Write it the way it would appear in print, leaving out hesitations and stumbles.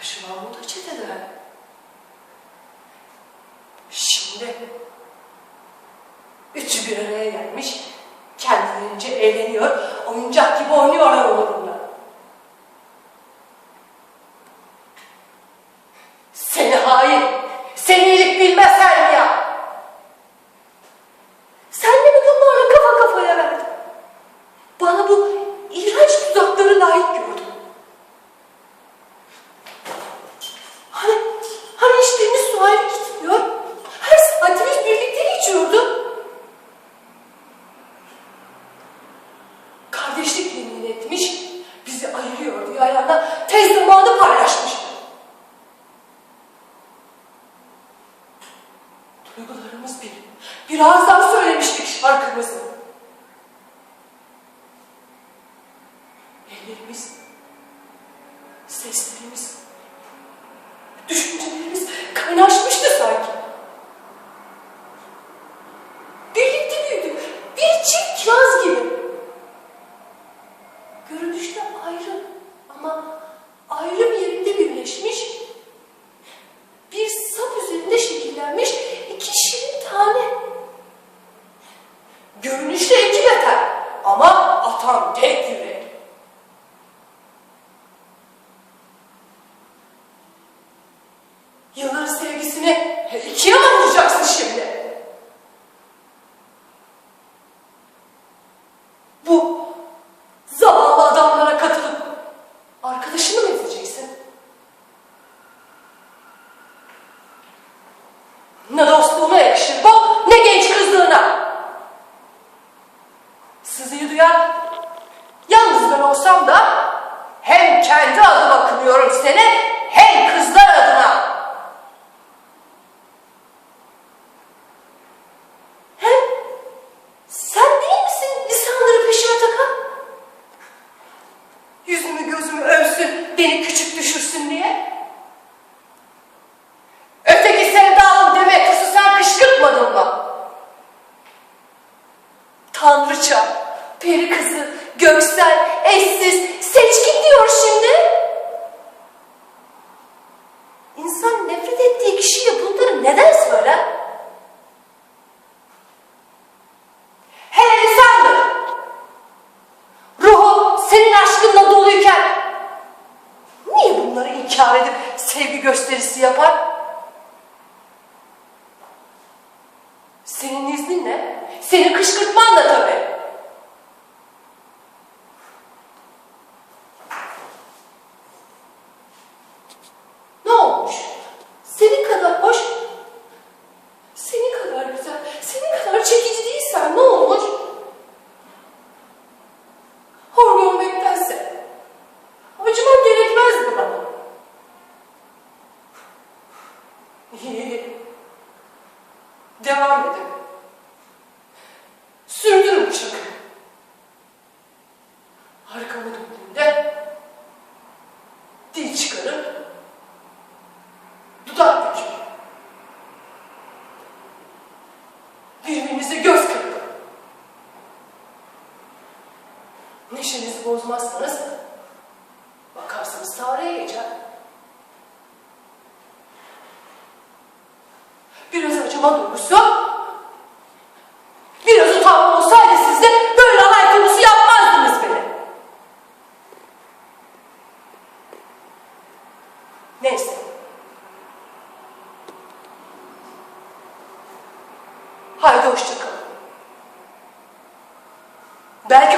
Taşınan bu da çeteler. Şimdi üçü bir araya gelmiş, kendilerince eğleniyor, oyuncak gibi oynuyorlar onunla. Seni hain, seni iyilik bilmez Hermia. Sen de mi bunlarla kafa kafaya verdin? Bana bu iğrenç tuzakları layık gördün. Hani hiçbirimiz su ayrı gitmiyor? Her saatimiz birlikte geçiyordu. Kardeşlik yemin etmiş, bizi ayırıyor diye ayağına tez zamanı paylaşmıştı. Duygularımız bir ağızdan söylemiştik şarkımızı. Ellerimiz, seslerimiz, düşüncelerimiz kaynaşmıştı sanki. Birlikte büyüdük, bir çift kiraz gibi. Görünüşte ayrı ama ayrı bir yerinde birleşmiş, bir sap üzerinde şekillenmiş iki şirin tane. Görünüşte iki beter ama atan tek yürek. Yılların sevgisini ikiye mi ayıracaksın şimdi? Bu zavallı adamlara katılıp arkadaşını mı ezeceksin? Ne dostluğuna yakışır bu, ne genç kızlığına. Sızıyı duyan, yalnız ben olsam da hem kendi adıma kınıyorum seni, hem kızlar adına. Hem sen değil misin lisanları peşime takan? Yüzümü gözümü övsün, beni küçük düşürsün diye. Öteki sevdalım demek husus sen kışkırtmadın mı? Tanrıça, peri kızı, göksel, eşsiz, seçkin diyor şimdi. İnsan nefret ettiği kişiye bunları neden söyler? Hele lisandır. Ruhu senin aşkınla doluyken niye bunları inkar edip sevgi gösterisi yapar? Senin izninle, senin kışkırtmanla tabii. Ne olmuş? Senin kadar hoş, senin kadar güzel, senin kadar çekici değilsen ne olmuş? Hor görmektense acıman gerekmez mi bana? İyi. Devam edin. Sürdürün bu şakayı. Arkamı döndüğümde dil çıkarır, dudak bükür. Birbirinize göz kırpın. Neşenizi bozmazsanız bakarsınız tarihe geçer. Biraz acıma duygusu, biraz utanma olsaydı siz de böyle alay konusu yapmazdınız beni. Neyse. Haydi hoşça kalın. Belki